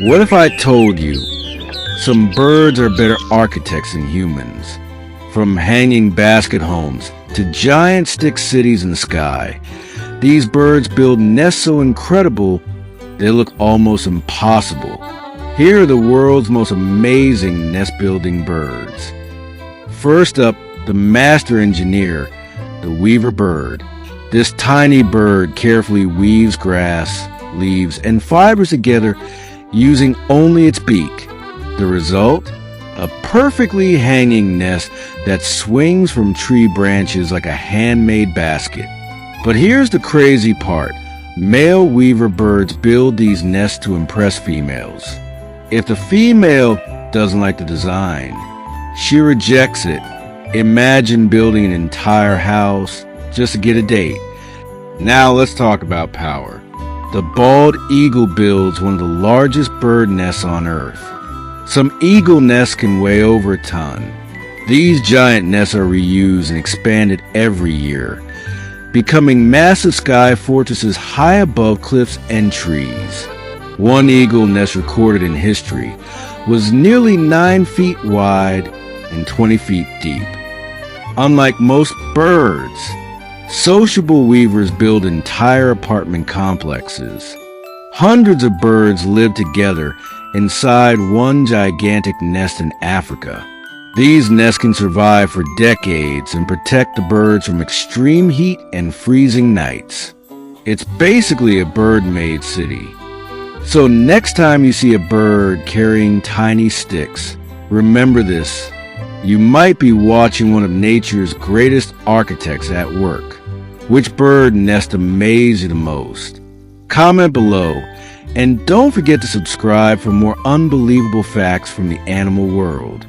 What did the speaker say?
What if I told you some birds are better architects than humans? From hanging basket homes to giant stick cities in the sky, these birds build nests so incredible they look almost impossible. Here are the world's most amazing nest-building birds. First up, the master engineer, the weaver bird. This tiny bird carefully weaves grass, leaves, and fibers together using only its beak. The result? A perfectly hanging nest that swings from tree branches like a handmade basket. But here's the crazy part. Male weaver birds build these nests to impress females. If the female doesn't like the design, she rejects it. Imagine building an entire house just to get a date. Now let's talk about power. The bald eagle builds one of the largest bird nests on Earth. Some eagle nests can weigh over a ton. These giant nests are reused and expanded every year, becoming massive sky fortresses high above cliffs and trees. One eagle nest recorded in history was nearly 9 feet wide and 20 feet deep. Unlike most birds, sociable weavers build entire apartment complexes. Hundreds of birds live together inside one gigantic nest in Africa. These nests can survive for decades and protect the birds from extreme heat and freezing nights. It's basically a bird-made city. So next time you see a bird carrying tiny sticks, remember this. You might be watching one of nature's greatest architects at work. Which bird nest amazed you the most? Comment below, and don't forget to subscribe for more unbelievable facts from the animal world.